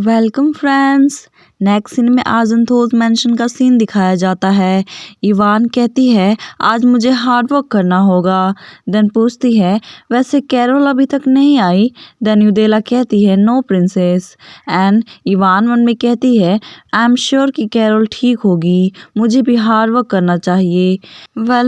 Welcome friends. Next scene में आजंथोस mention का scene दिखाया जाता है। इवान कहती है आज मुझे हार्ड वर्क करना होगा। देन पूछती है वैसे कैरोल अभी तक नहीं आई। देन यूदेला कहती है नो प्रिंसेस। एंड इवान मन में कहती है आई एम श्योर कि कैरोल ठीक होगी, मुझे भी हार्ड वर्क करना चाहिए।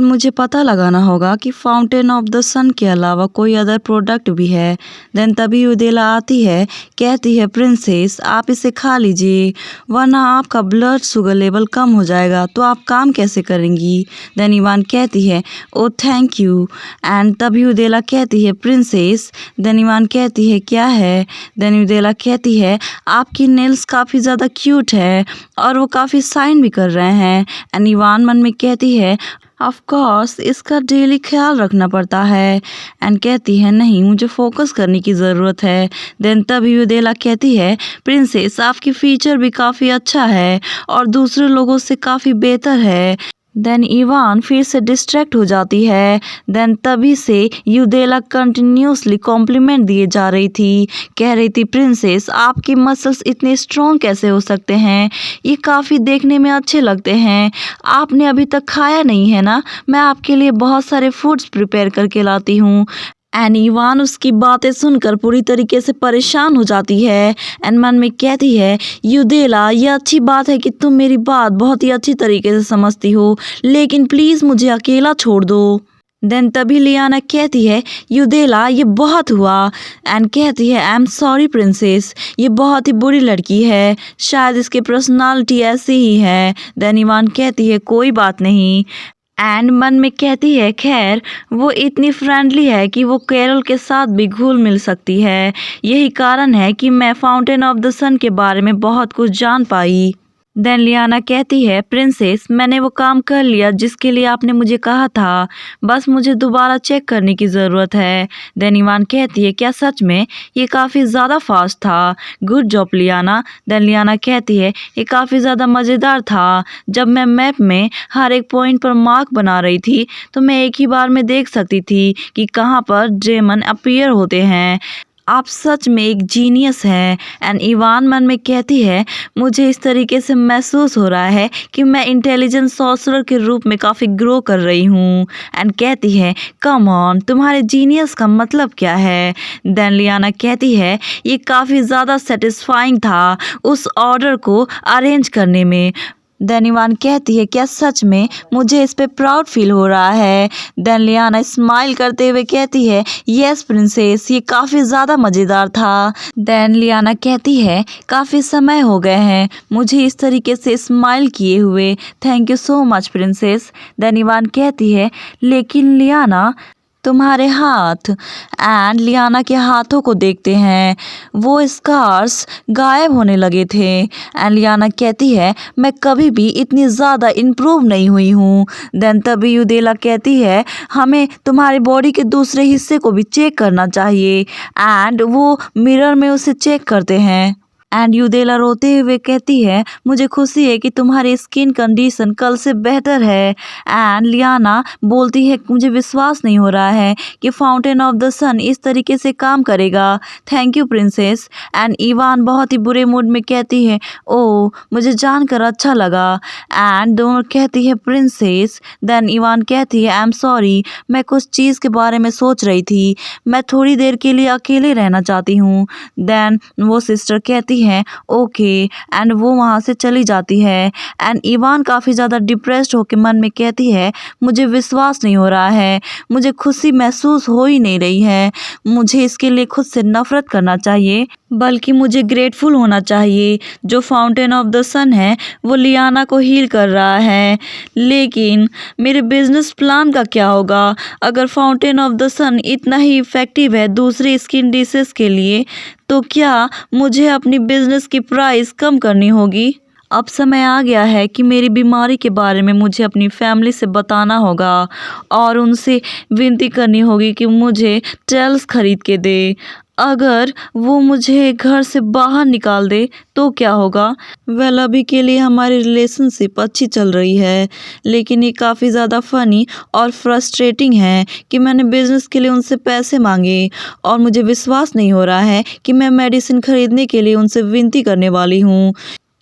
मुझे पता लगाना होगा कि फाउंटेन ऑफ द सन के अलावा कोई अदर प्रोडक्ट भी है। देन तभी यूदेला आती है, कहती है प्रिंसेस आप इसे खा लीजिए वरना आपका ब्लड शुगर लेवल कम हो जाएगा, तो आप काम कैसे करेंगी। देन इवान कहती है ओ थैंक यू। एंड तभी यूदेला कहती है प्रिंसेस। देन इवान कहती है क्या है। देन यूदेला कहती है आपकी नेल्स काफ़ी ज़्यादा क्यूट है और वो काफ़ी साइन भी कर रहे हैं। एंड इवान मन में कहती है ऑफ कोर्स इसका डेली ख्याल रखना पड़ता है। एंड कहती है नहीं मुझे फोकस करने की ज़रूरत है। देन तभी यूदेला कहती है प्रिंसेस आपकी फीचर भी काफ़ी अच्छा है और दूसरे लोगों से काफ़ी बेहतर है। देन इवान फिर से डिस्ट्रैक्ट हो जाती है। देन तभी से यूदेला कंटिन्यूसली कॉम्प्लीमेंट दिए जा रही थी, कह रही थी प्रिंसेस आपके मसल्स इतने स्ट्रॉन्ग कैसे हो सकते हैं, ये काफ़ी देखने में अच्छे लगते हैं। आपने अभी तक खाया नहीं है ना, मैं आपके लिए बहुत सारे फूड्स प्रिपेयर करके लाती हूँ। एंड इवान उसकी बातें सुनकर पूरी तरीके से परेशान हो जाती है। एंड मन में कहती है यूदेला ये अच्छी बात है कि तुम मेरी बात बहुत ही अच्छी तरीके से समझती हो, लेकिन प्लीज़ मुझे अकेला छोड़ दो। देन तभी लियाना कहती है यूदेला ये बहुत हुआ। एंड कहती है आई एम सॉरी प्रिंसेस, ये बहुत ही बुरी लड़की है, शायद इसकी पर्सनालिटी ऐसी ही है। देन इवान कहती है कोई बात नहीं। एंड मन में कहती है खैर वो इतनी फ्रेंडली है कि वो कैरोल के साथ भी घुल मिल सकती है, यही कारण है कि मैं फाउंटेन ऑफ द सन के बारे में बहुत कुछ जान पाई। देन लियाना कहती है प्रिंसेस मैंने वो काम कर लिया जिसके लिए आपने मुझे कहा था, बस मुझे दोबारा चेक करने की ज़रूरत है। देन इवान कहती है क्या सच में, ये काफ़ी ज़्यादा फास्ट था, गुड जॉब लियाना। देन लियाना कहती है ये काफ़ी ज़्यादा मज़ेदार था, जब मैं मैप में हर एक पॉइंट पर मार्क बना रही थी तो मैं एक ही बार में देख सकती थी कि कहाँ पर ड्रेमन अपीयर होते हैं। आप सच में एक जीनियस हैं। एंड इवान मन में कहती है मुझे इस तरीके से महसूस हो रहा है कि मैं इंटेलिजेंट सॉर्सरर के रूप में काफ़ी ग्रो कर रही हूँ। एंड कहती है कम ऑन तुम्हारे जीनियस का मतलब क्या है। देन लियाना कहती है ये काफ़ी ज़्यादा सेटिस्फाइंग था उस ऑर्डर को अरेंज करने में। देन इवान कहती है क्या सच में, मुझे इस पे प्राउड फील हो रहा है। देन लियाना स्माइल करते हुए कहती है यस प्रिंसेस ये काफ़ी ज़्यादा मज़ेदार था। देन लियाना कहती है काफ़ी समय हो गए हैं मुझे इस तरीके से स्माइल किए हुए, thank you so much princess. Then Ivan कहती है लेकिन लियाना तुम्हारे हाथ। एंड लियाना के हाथों को देखते हैं, वो स्कार्स गायब होने लगे थे। एंड लियाना कहती है मैं कभी भी इतनी ज़्यादा इम्प्रूव नहीं हुई हूँ। देन तभी यूदेला कहती है हमें तुम्हारी बॉडी के दूसरे हिस्से को भी चेक करना चाहिए। एंड वो मिरर में उसे चेक करते हैं। एंड यूदेला रोते हुए कहती है मुझे खुशी है कि तुम्हारी स्किन कंडीशन कल से बेहतर है। एंड लियाना बोलती है मुझे विश्वास नहीं हो रहा है कि फाउंटेन ऑफ द सन इस तरीके से काम करेगा, thank you princess. And Ivan बहुत ही बुरे मूड में कहती है ओ मुझे जानकर अच्छा लगा। एंड दोनों कहती है प्रिंसेस। देन इवान कहती है आई एम सॉरी, मैं कुछ चीज़ के बारे में सोच रही थी, मैं थोड़ी देर के लिए अकेले रहना चाहती हूँ। देन वो सिस्टर कहती है ओके। एंड वो वहाँ से चली जाती है। एंड इवान काफ़ी ज़्यादा डिप्रेस्ड होकर मन में कहती है मुझे विश्वास नहीं हो रहा है, मुझे खुशी महसूस हो ही नहीं रही है, मुझे इसके लिए खुद से नफरत करना चाहिए बल्कि मुझे ग्रेटफुल होना चाहिए जो फाउंटेन ऑफ द सन है वो लियाना को हील कर रहा है। लेकिन मेरे बिजनेस प्लान का क्या होगा, अगर फाउंटेन ऑफ द सन इतना ही इफ़ेक्टिव है दूसरी स्किन डिसीज़ के लिए तो क्या मुझे अपनी बिजनेस की प्राइस कम करनी होगी। अब समय आ गया है कि मेरी बीमारी के बारे में मुझे अपनी फैमिली से बताना होगा और उनसे विनती करनी होगी कि मुझे टेल्स खरीद के दे। अगर वो मुझे घर से बाहर निकाल दे तो क्या होगा? वेल अभी के लिए हमारी रिलेशनशिप अच्छी चल रही है, लेकिन ये काफ़ी ज़्यादा फ़नी और फ्रस्ट्रेटिंग है कि मैंने बिज़नेस के लिए उनसे पैसे मांगे और मुझे विश्वास नहीं हो रहा है कि मैं मेडिसिन खरीदने के लिए उनसे विनती करने वाली हूँ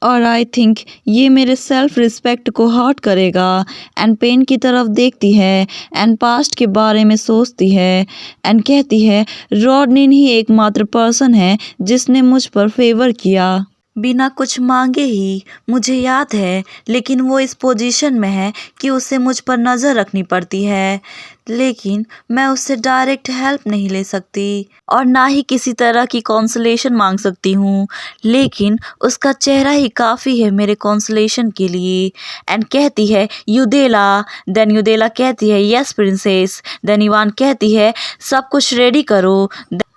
और आई थिंक ये मेरे सेल्फ रिस्पेक्ट को हर्ट करेगा। एंड पेन की तरफ देखती है एंड पास्ट के बारे में सोचती है एंड कहती है रॉडनिन ही एकमात्र पर्सन है जिसने मुझ पर फेवर किया बिना कुछ मांगे ही। मुझे याद है, लेकिन वो इस पोजीशन में है कि उसे मुझ पर नज़र रखनी पड़ती है, लेकिन मैं उससे डायरेक्ट हेल्प नहीं ले सकती और ना ही किसी तरह की कॉन्सोलेशन मांग सकती हूँ, लेकिन उसका चेहरा ही काफ़ी है मेरे कॉन्सोलेशन के लिए। एंड कहती है यूदेला। देन यूदेला कहती है यस प्रिंसेस। देन इवान कहती है सब कुछ रेडी करो।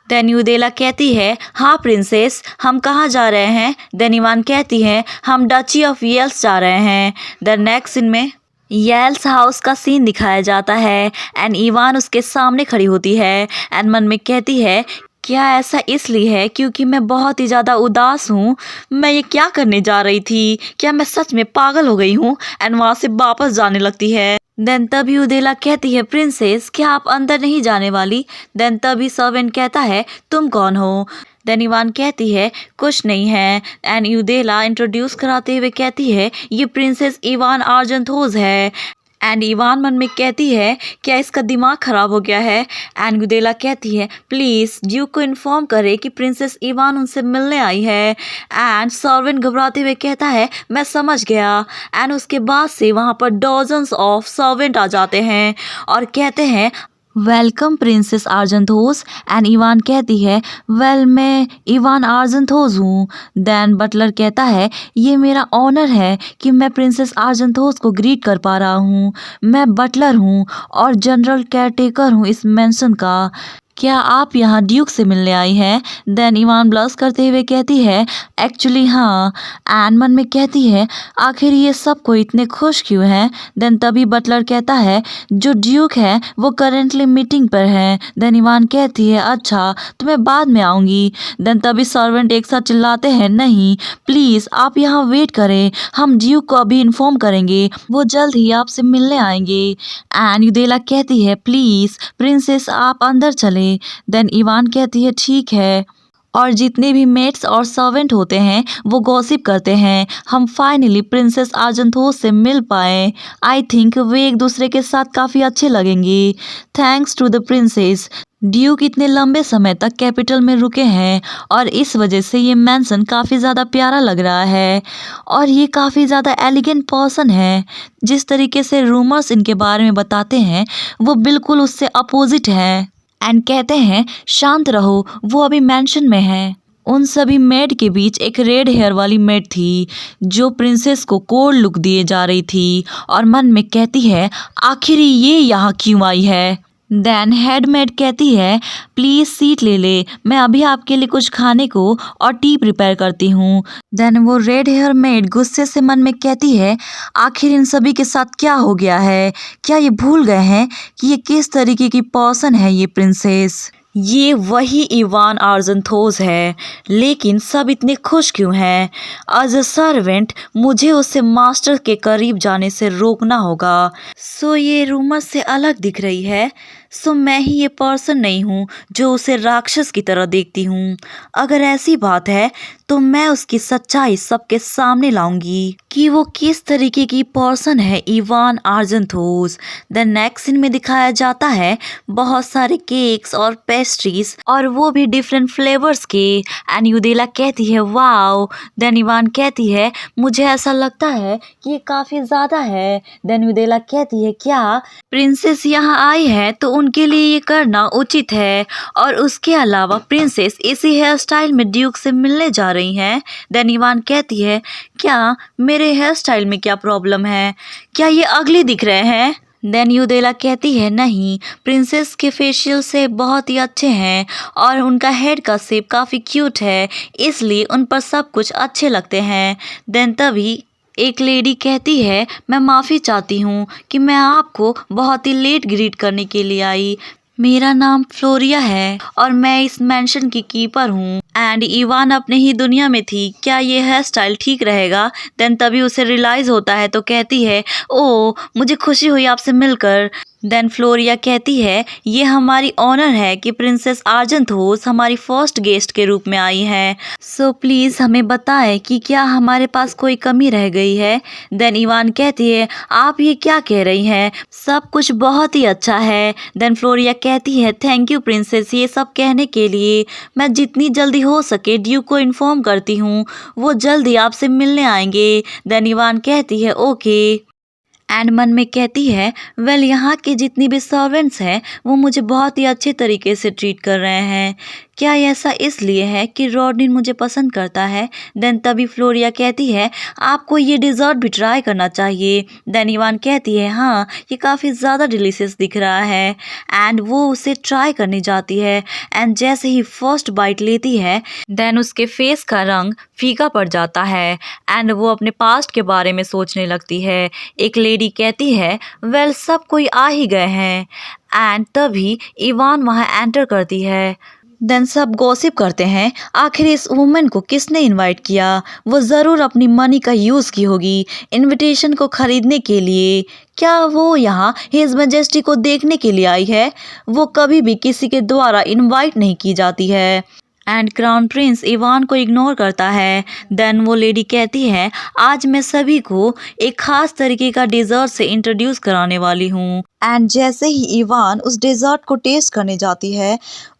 देन यूदेला कहती है हाँ प्रिंसेस, हम कहाँ जा रहे हैं? देन इवान कहती है हम डची ऑफ येल्स जा रहे हैं। द नेक्स्ट सीन में येल्स हाउस का सीन दिखाया जाता है एंड इवान उसके सामने खड़ी होती है एंड मन में कहती है क्या ऐसा इसलिए है क्योंकि मैं बहुत ही ज़्यादा उदास हूँ? मैं ये क्या करने जा रही थी? क्या मैं सच में पागल हो गई हूँ? एंड वहाँ से वापस जाने लगती है। देन तभी उदेला कहती है प्रिंसेस क्या आप अंदर नहीं जाने वाली? देन तभी सर्वेंट कहता है तुम कौन हो? देन इवान कहती है कुछ नहीं है एंड यूदेला इंट्रोड्यूस कराते हुए कहती है ये प्रिंसेस इवान आर्जेंथोस है। एंड इवान मन में कहती है क्या इसका दिमाग खराब हो गया है? एंड यूदेला कहती है प्लीज़ ड्यूक को इन्फॉर्म करे कि प्रिंसेस इवान उनसे मिलने आई है। एंड सर्वेंट घबराते हुए कहता है मैं समझ गया। एंड उसके बाद से वहाँ पर डॉजन्स ऑफ सर्वेंट आ जाते हैं और कहते हैं वेलकम प्रिंसेस आर्जेंथोस। एंड इवान कहती है वेल मैं इवान आर्जेंथोस हूँ। देन बटलर कहता है ये मेरा ऑनर है कि मैं प्रिंसेस आर्जेंथोस को ग्रीट कर पा रहा हूँ। मैं बटलर हूँ और जनरल केयरटेकर हूँ इस मेंशन का। क्या आप यहाँ ड्यूक से मिलने आई हैं? देन इवान ब्लश करते हुए कहती है एक्चुअली हाँ। एंड मन में कहती है आखिर ये सब को इतने खुश क्यों हैं? देन तभी बटलर कहता है जो ड्यूक है वो करेंटली मीटिंग पर है। देन इवान कहती है अच्छा तो मैं बाद में आऊँगी। देन तभी सर्वेंट एक साथ चिल्लाते हैं नहीं प्लीज़ आप यहाँ वेट करें, हम ड्यूक को अभी इन्फॉर्म करेंगे, वो जल्द ही आपसे मिलने आएंगे। एंड यूदेला कहती है प्लीज़ प्रिंसेस आप अंदर चले। देन इवान कहती है ठीक है और जितने भी मेट्स और सर्वेंट होते हैं वो गॉसिप करते हैं हम फाइनली प्रिंसेस आर्जेंथोस से मिल पाए। आई थिंक वे एक दूसरे के साथ काफ़ी अच्छे लगेंगे। Thanks to the princess duke इतने लंबे समय तक कैपिटल में रुके हैं और इस वजह से ये मैंसन काफ़ी ज़्यादा प्यारा लग रहा है और ये काफ़ी ज़्यादा एलिगेंट पर्सन है। जिस तरीके से रूमर्स इनके बारे में बताते हैं वो बिल्कुल उससे अपोजिट है। एंड कहते हैं शांत रहो वो अभी मैंशन में है। उन सभी मेड के बीच एक रेड हेयर वाली मेड थी जो प्रिंसेस को कोल्ड लुक दिए जा रही थी और मन में कहती है आखिर ये यहाँ क्यों आई है। देन हेडमेड कहती है प्लीज़ सीट ले ले, मैं अभी आपके लिए कुछ खाने को और टी प्रिपेयर करती हूँ। देन वो रेड हेयर मेड गुस्से से मन में कहती है आखिर इन सभी के साथ क्या हो गया है? क्या ये भूल गए हैं कि ये किस तरीके की पर्सन है? ये प्रिंसेस ये वही इवान आर्जेंथोस है, लेकिन सब इतने खुश क्यों हैं? एज अ सर्वेंट मुझे उससे मास्टर के करीब जाने से रोकना होगा। सो ये रूमर से अलग दिख रही है। सो मैं ही ये पर्सन नहीं हूँ जो उसे राक्षस की तरह देखती हूँ। अगर ऐसी बात है तो मैं उसकी सच्चाई सबके सामने लाऊंगी कि वो किस तरीके की पर्सन है इवान आर्जेंथोस। द नेक्स्ट सीन में दिखाया जाता है बहुत सारे केक्स और पेस्ट्रीज और वो भी डिफरेंट फ्लेवर्स के। एंड यूदेला कहती है वाओ। देन इवान कहती है मुझे ऐसा लगता है कि ये काफ़ी ज़्यादा है। देन यूदेला कहती है क्या प्रिंसेस यहाँ आई है तो उनके लिए ये करना उचित है और उसके अलावा प्रिंसेस इसी हेयर स्टाइल में ड्यूक से मिलने जा रही हैं। देन इवान कहती है क्या मेरे हेयर स्टाइल में क्या प्रॉब्लम है? क्या ये अगली दिख रहे हैं? देन यूदेला कहती है नहीं प्रिंसेस के फेशियल से बहुत ही अच्छे हैं और उनका हेड का शेप काफ़ी क्यूट है इसलिए उन पर सब कुछ अच्छे लगते हैं। देन तभी एक लेडी कहती है मैं माफ़ी चाहती हूँ कि मैं आपको बहुत ही लेट ग्रीट करने के लिए आई। मेरा नाम फ्लोरिया है और मैं इस मेंशन की कीपर हूँ। एंड इवान अपने ही दुनिया में थी, क्या ये हेयर स्टाइल ठीक रहेगा? देन तभी उसे रियलाइज होता है तो कहती है, ओ मुझे खुशी हुई आपसे मिलकर। देन फ्लोरिया कहती है, ये हमारी ऑनर है कि प्रिंसेस आर्जेंथोस हमारी फर्स्ट गेस्ट के रूप में आई है। सो प्लीज़ हमें बताएं कि क्या हमारे पास कोई कमी रह गई है। देन इवान कहती है, आप ये क्या कह रही हैं, सब कुछ बहुत ही अच्छा है। देन फ्लोरिया कहती है, थैंक यू प्रिंसेस ये सब कहने के लिए। मैं जितनी जल्दी हो सके ड्यूक को इन्फॉर्म करती हूँ, वो जल्दी आपसे मिलने आएंगे। देन इवान कहती है, ओके। एंड मन में कहती है, वेल यहाँ के जितनी भी सर्वेंट्स हैं वो मुझे बहुत ही अच्छे तरीके से ट्रीट कर रहे हैं। क्या ऐसा इसलिए है कि रॉडनी मुझे पसंद करता है? देन तभी फ्लोरिया कहती है, आपको ये डिज़र्ट भी ट्राई करना चाहिए। देन इवान कहती है, हाँ ये काफ़ी ज़्यादा डिलीशियस दिख रहा है। एंड वो उसे ट्राई करने जाती है एंड जैसे ही फर्स्ट बाइट लेती है देन उसके फेस का रंग फीका पड़ जाता है एंड वो अपने पास्ट के बारे में सोचने लगती है। एक लेडी कहती है, वेल सब कोई आ ही गए हैं। एंड तभी इवान वहाँ एंटर करती है। देन सब गॉसिप करते हैं, आखिर इस वुमेन को किसने इनवाइट किया? वो ज़रूर अपनी मनी का यूज़ की होगी इनविटेशन को ख़रीदने के लिए। क्या वो यहाँ हिज मैजेस्टी को देखने के लिए आई है? वो कभी भी किसी के द्वारा इनवाइट नहीं की जाती है। एंड क्राउन प्रिंस इवान को इग्नोर करता है। देन वो लेडी कहती है, आज मैं सभी को एक खास तरीके का डेजर्ट से इंट्रोड्यूस कराने वाली हूँ। एंड जैसे ही इवान उस डेजर्ट को टेस्ट करने जाती है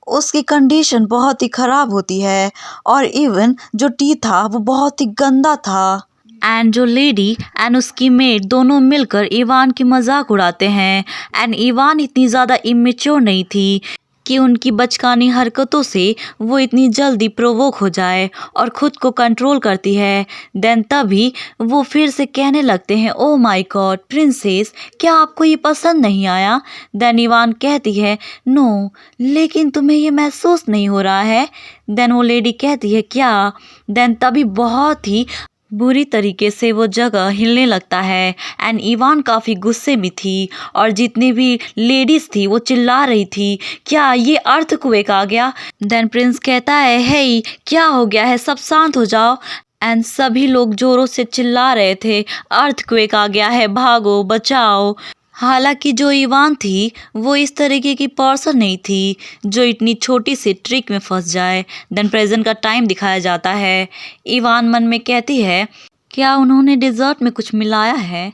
उसकी कंडीशन बहुत ही ख़राब होती है और इवन जो टी था वो बहुत ही गंदा था। एंड जो लेडी एंड उसकी मेड दोनों मिलकर इवान की मजाक उड़ाते हैं। एंड इवान इतनी ज़्यादा इमेच्योर नहीं थी कि उनकी बचकानी हरकतों से वो इतनी जल्दी प्रोवोक हो जाए और ख़ुद को कंट्रोल करती है। देन तभी वो फिर से कहने लगते हैं, ओ माय गॉड प्रिंसेस क्या आपको ये पसंद नहीं आया? देन इवान कहती है, नो लेकिन तुम्हें ये महसूस नहीं हो रहा है? देन वो लेडी कहती है, क्या? देन तभी बहुत ही बुरी तरीके से वो जगह हिलने लगता है एंड इवान काफ़ी गुस्से में थी और जितनी भी लेडीज़ थी वो चिल्ला रही थी, क्या ये अर्थक्वेक आ गया? देन प्रिंस कहता है, हे क्या हो गया है, सब शांत हो जाओ। एंड सभी लोग जोरों से चिल्ला रहे थे, अर्थक्वेक आ गया है, भागो बचाओ। हालांकि जो इवान थी वो इस तरीके की पर्सन नहीं थी जो इतनी छोटी सी ट्रिक में फंस जाए। देन प्रेजेंट का टाइम दिखाया जाता है। इवान मन में कहती है, क्या उन्होंने डिज़र्ट में कुछ मिलाया है?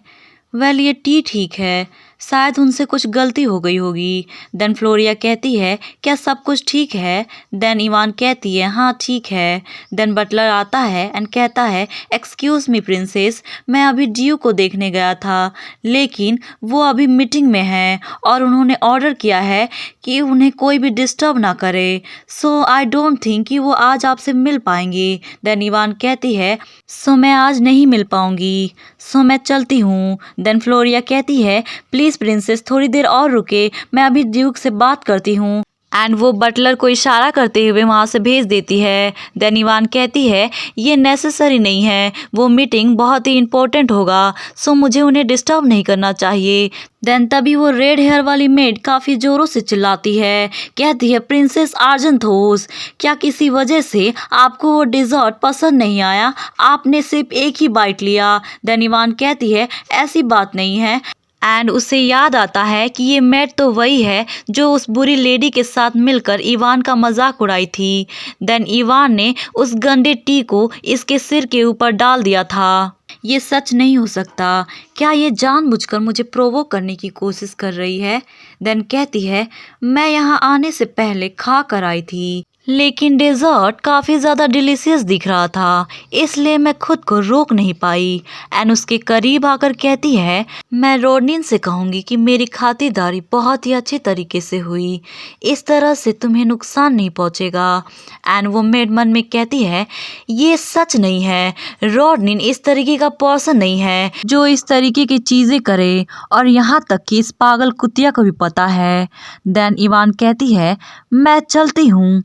वेल ये टी ठीक है, शायद उनसे कुछ गलती हो गई होगी। देन फ्लोरिया कहती है, क्या सब कुछ ठीक है? देन इवान कहती है, हाँ ठीक है। देन बटलर आता है एंड कहता है, एक्सक्यूज़ मी प्रिंसेस मैं अभी ड्यू को देखने गया था लेकिन वो अभी मीटिंग में है और उन्होंने ऑर्डर किया है कि उन्हें कोई भी डिस्टर्ब ना करे, सो आई डोंट थिंक कि वो आज आपसे मिल पाएंगे। देन इवान कहती है, सो मैं आज नहीं मिल पाऊंगी, सो मैं चलती हूँ। देन फ्लोरिया कहती है, प्लीज़ प्रिंसेस थोड़ी देर और रुके, मैं अभी ड्यूक से बात करती हूँ। एंड वो बटलर को इशारा करते हुए वहाँ से भेज देती है। देन इवान कहती है, ये नेसेसरी नहीं है, वो मीटिंग बहुत ही इम्पोर्टेंट होगा, सो मुझे उन्हें डिस्टर्ब नहीं करना चाहिए। देन तभी वो रेड हेयर वाली मेड काफ़ी ज़ोरों से चिल्लाती है, कहती है, प्रिंसेस आर्जेंथोस क्या किसी वजह से आपको वो डिज़र्ट पसंद नहीं आया? आपने सिर्फ एक ही बाइट लिया। देन इवान कहती है, ऐसी बात नहीं है। एंड उसे याद आता है कि ये मेड तो वही है जो उस बुरी लेडी के साथ मिलकर इवान का मजाक उड़ाई थी। देन इवान ने उस गंदे टी को इसके सिर के ऊपर डाल दिया था। ये सच नहीं हो सकता, क्या ये जानबूझकर मुझे प्रोवोक करने की कोशिश कर रही है? देन कहती है, मैं यहाँ आने से पहले खा कर आई थी लेकिन डेजर्ट काफ़ी ज़्यादा डिलीशियस दिख रहा था इसलिए मैं खुद को रोक नहीं पाई। एंड उसके करीब आकर कहती है, मैं रोडनिन से कहूँगी कि मेरी खातिरदारी बहुत ही अच्छे तरीके से हुई, इस तरह से तुम्हें नुकसान नहीं पहुँचेगा। एंड वो मेड मन में कहती है, ये सच नहीं है, रोडनिन इस तरीके का पर्सन नहीं है जो इस तरीके की चीज़ें करे और यहाँ तक कि इस पागल कुतिया को भी पता है। देन इवान कहती है, मैं चलती हूँ,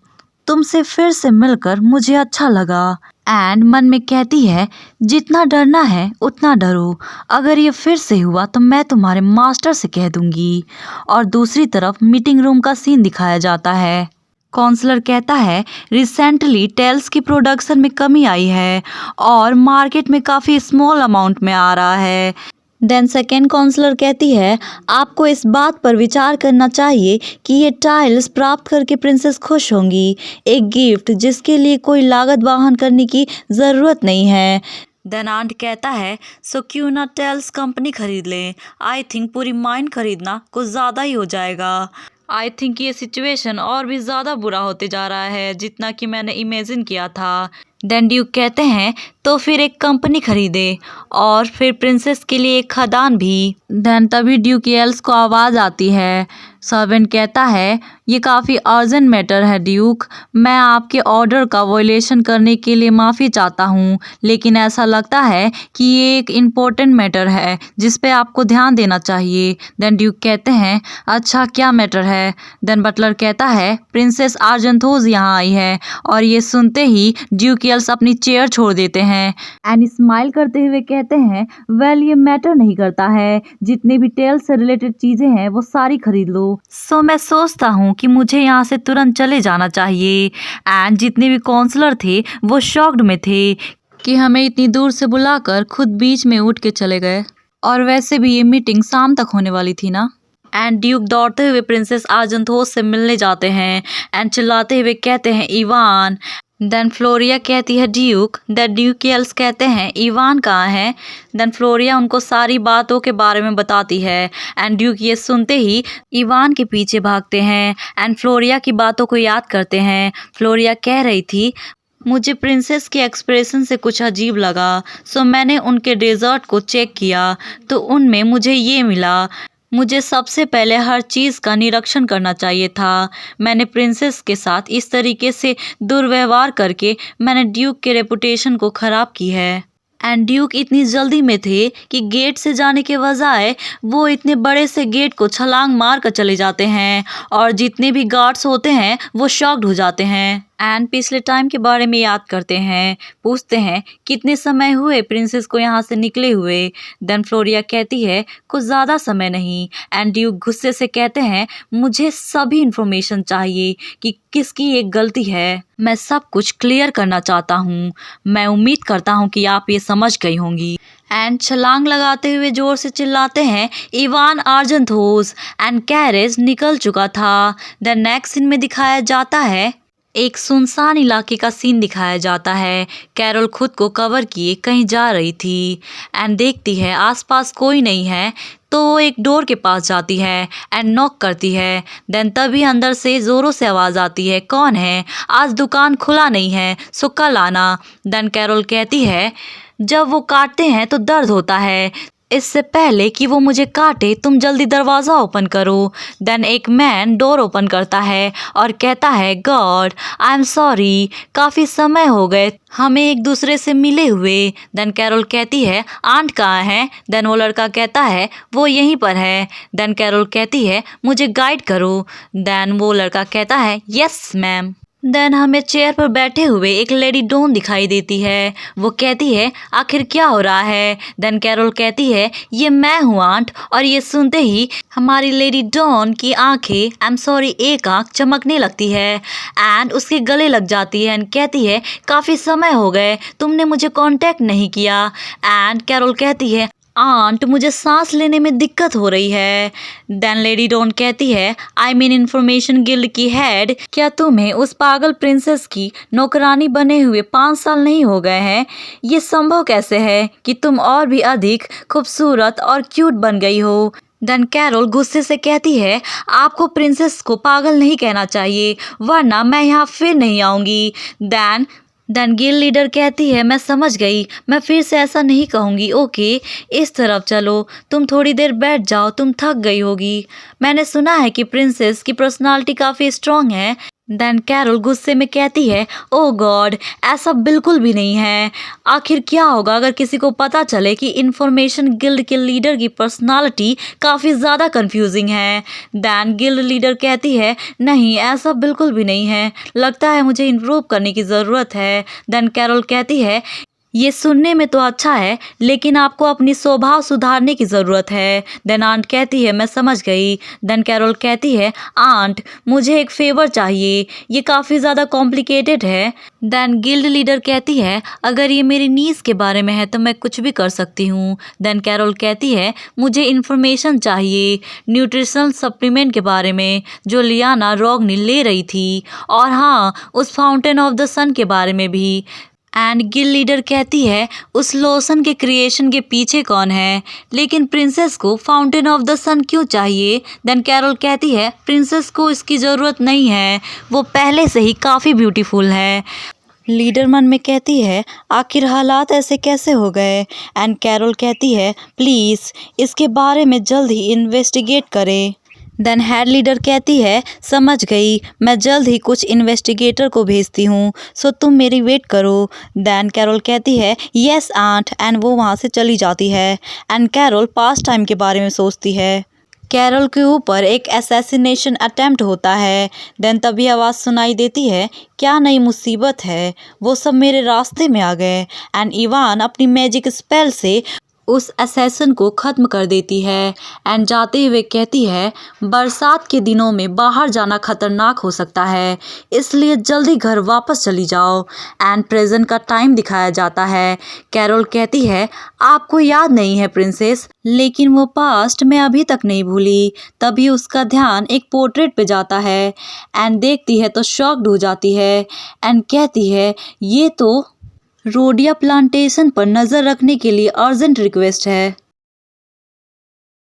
तुमसे फिर से मिलकर मुझे अच्छा लगा। एंड मन में कहती है जितना डरना है उतना डरो, अगर ये फिर से हुआ तो मैं तुम्हारे मास्टर से कह दूंगी। और दूसरी तरफ मीटिंग रूम का सीन दिखाया जाता है। काउंसलर कहता है रिसेंटली टेल्स की प्रोडक्शन में कमी आई है और मार्केट में काफ़ी स्मॉल अमाउंट में आ रहा है। देन सेकेंड काउंसलर कहती है आपको इस बात पर विचार करना चाहिए कि ये टाइल्स प्राप्त करके प्रिंसेस खुश होंगी, एक गिफ्ट जिसके लिए कोई लागत वहन करने की ज़रूरत नहीं है। देन आंट कहता है सो क्यों ना टाइल्स कंपनी खरीद लें, आई थिंक पूरी माइन खरीदना कुछ ज़्यादा ही हो जाएगा। आई थिंक ये सिचुएशन और भी ज़्यादा बुरा होते जा रहा है जितना कि मैंने इमेजिन किया था। देन ड्यूक कहते हैं तो फिर एक कंपनी खरीदे और फिर प्रिंसेस के लिए एक खदान भी। देन तभी ड्यूक येल्स को आवाज़ आती है। सर्वेंट कहता है ये काफ़ी अर्जेंट मैटर है ड्यूक, मैं आपके ऑर्डर का वॉयलेशन करने के लिए माफ़ी चाहता हूँ, लेकिन ऐसा लगता है कि ये एक इम्पोर्टेंट मैटर है जिस पे आपको ध्यान देना चाहिए। देन ड्यूक कहते हैं अच्छा क्या मैटर है। देन बटलर कहता है प्रिंसेस आर्जेंथोस यहाँ आई है और ये सुनते ही ड्यूक येल्स अपनी चेयर छोड़ देते हैं एंड स्माइल करते हुए कहते हैं वेल ये मैटर नहीं करता है, जितने भी टेल से रिलेटेड चीज़ें हैं वो सारी खरीद लो। सो मैं सोचता हूँ कि मुझे यहाँ से तुरंत चले जाना चाहिए। एंड जितने भी काउंसलर थे वो शॉक्ड में थे कि हमें इतनी दूर से बुलाकर खुद बीच में उठ के चले गए, और वैसे भी ये मीटिंग शाम तक होने वाली थी ना। एंड ड्यूक दौड़ते हुए प्रिंसेस आर्जेंथोस से मिलने जाते हैं एंड चिल्लाते हुए कहते हैं इवान। देन फ्लोरिया कहती है ड्यूक। द ड्यूक येल्स कहते हैं इवान कहाँ है। देन फ्लोरिया उनको सारी बातों के बारे में बताती है एंड ड्यूक ये सुनते ही इवान के पीछे भागते हैं एंड फ्लोरिया की बातों को याद करते हैं। फ्लोरिया कह रही थी मुझे प्रिंसेस के एक्सप्रेशन से कुछ अजीब लगा, सो मैंने उनके डेजर्ट को चेक किया तो उनमें मुझे ये मिला। मुझे सबसे पहले हर चीज़ का निरीक्षण करना चाहिए था। मैंने प्रिंसेस के साथ इस तरीके से दुर्व्यवहार करके मैंने ड्यूक के रेपुटेशन को ख़राब की है। एंड ड्यूक इतनी जल्दी में थे कि गेट से जाने के बजाय वो इतने बड़े से गेट को छलांग मार कर चले जाते हैं और जितने भी गार्ड्स होते हैं वो शॉक्ड हो जाते हैं एंड पिछले टाइम के बारे में याद करते हैं। पूछते हैं कितने समय हुए प्रिंसेस को यहाँ से निकले हुए। देन फ्लोरिया कहती है कुछ ज़्यादा समय नहीं। एंड ड्यूक गुस्से से कहते हैं मुझे सभी इन्फॉर्मेशन चाहिए कि किसकी एक गलती है, मैं सब कुछ क्लियर करना चाहता हूँ। मैं उम्मीद करता हूँ कि आप ये समझ गई होंगी। एंड छलांग लगाते हुए जोर से चिल्लाते हैं इवान आर्जेंथोस एंड कैरेज निकल चुका था। द नेक्स्ट सीन में दिखाया जाता है एक सुनसान इलाके का सीन दिखाया जाता है। कैरोल खुद को कवर किए कहीं जा रही थी एंड देखती है आसपास कोई नहीं है तो वो एक डोर के पास जाती है एंड नॉक करती है। देन तभी अंदर से ज़ोरों से आवाज़ आती है कौन है, आज दुकान खुला नहीं है सो कल आना। देन कैरोल कहती है जब वो काटते हैं तो दर्द होता है, इससे पहले कि वो मुझे काटे तुम जल्दी दरवाज़ा ओपन करो। देन एक मैन डोर ओपन करता है और कहता है गॉड आई एम सॉरी, काफ़ी समय हो गए हमें एक दूसरे से मिले हुए। देन कैरोल कहती है आंट कहाँ है। देन वो लड़का कहता है वो यहीं पर है। देन कैरोल कहती है मुझे गाइड करो। देन वो लड़का कहता है यस मैम। देन हमें चेयर पर बैठे हुए एक लेडी डॉन दिखाई देती है। वो कहती है आखिर क्या हो रहा है। देन कैरोल कहती है ये मैं हूँ आंट। और ये सुनते ही हमारी लेडी डॉन की आंखें आई एम सॉरी एक आंख चमकने लगती है एंड उसके गले लग जाती है एंड कहती है काफ़ी समय हो गए तुमने मुझे कांटेक्ट नहीं किया। एंड कैरोल कहती है आंट मुझे सांस लेने में दिक्कत हो रही है। देन लेडी डॉन कहती है आई मीन इंफॉर्मेशन गिल्ड की हेड, क्या तुम्हें उस पागल प्रिंसेस की नौकरानी बने हुए 5 साल नहीं हो गए हैं। ये संभव कैसे है कि तुम और भी अधिक खूबसूरत और क्यूट बन गई हो। देन कैरोल गुस्से से कहती है आपको प्रिंसेस को पागल नहीं कहना चाहिए वरना मैं यहाँ फिर नहीं आऊँगी। देन गिल्ड लीडर कहती है मैं समझ गई, मैं फिर से ऐसा नहीं कहूँगी। ओके इस तरफ चलो, तुम थोड़ी देर बैठ जाओ, तुम थक गई होगी। मैंने सुना है कि प्रिंसेस की पर्सनालिटी काफ़ी स्ट्रॉन्ग है देन कैरोल गुस्से में कहती है, ओ गॉड, ऐसा बिल्कुल भी नहीं है। आखिर क्या होगा अगर किसी को पता चले कि इंफॉर्मेशन गिल्ड के लीडर की पर्सनालिटी काफ़ी ज़्यादा कंफ्यूजिंग है। देन गिल्ड लीडर कहती है, नहीं ऐसा बिल्कुल भी नहीं है, लगता है मुझे इम्प्रूव करने की ज़रूरत है। देन कैरोल कहती है, ये सुनने में तो अच्छा है, लेकिन आपको अपनी स्वभाव सुधारने की ज़रूरत है। देन आंट कहती है, मैं समझ गई। देन कैरोल कहती है, आंट मुझे एक फेवर चाहिए, ये काफ़ी ज़्यादा कॉम्प्लिकेटेड है। देन गिल्ड लीडर कहती है, अगर ये मेरी नीस के बारे में है तो मैं कुछ भी कर सकती हूँ। देन कैरोल कहती है, मुझे इन्फॉर्मेशन चाहिए न्यूट्रिशनल सप्लीमेंट के बारे में जो लियाना रोगनी ले रही थी, और हाँ, उस फाउंटेन ऑफ द सन के बारे में भी। एंड गिल लीडर कहती है, उस लोशन के क्रिएशन के पीछे कौन है, लेकिन प्रिंसेस को फाउंटेन ऑफ द सन क्यों चाहिए। देन कैरोल कहती है, प्रिंसेस को इसकी ज़रूरत नहीं है, वो पहले से ही काफ़ी ब्यूटीफुल है। लीडर मन में कहती है, आखिर हालात ऐसे कैसे हो गए। एंड कैरोल कहती है, प्लीज़ इसके बारे में जल्द ही इन्वेस्टिगेट करें। देन हेड लीडर कहती है, समझ गई, मैं जल्द ही कुछ इन्वेस्टिगेटर को भेजती हूँ, सो तुम मेरी वेट करो। देन कैरोल कहती है, यस आंट, एंड वो वहाँ से चली जाती है। एंड कैरोल पास्ट टाइम के बारे में सोचती है। कैरोल के ऊपर एक असैसिनेशन अटेम्प्ट होता है। देन तभी आवाज़ सुनाई देती है, क्या नई मुसीबत है, वो सब मेरे रास्ते में आ गए। एंड इवान अपनी मैजिक स्पेल से उस असैसिन को ख़त्म कर देती है। एंड जाते हुए कहती है, बरसात के दिनों में बाहर जाना खतरनाक हो सकता है, इसलिए जल्दी घर वापस चली जाओ। एंड प्रेजेंट का टाइम दिखाया जाता है। कैरोल कहती है, आपको याद नहीं है प्रिंसेस, लेकिन वो पास्ट मैं अभी तक नहीं भूली। तभी उसका ध्यान एक पोर्ट्रेट पे जाता है। एंड देखती है तो शॉक्ड हो जाती है। एंड कहती है, ये तो रोडिया प्लांटेशन पर नज़र रखने के लिए अर्जेंट रिक्वेस्ट है।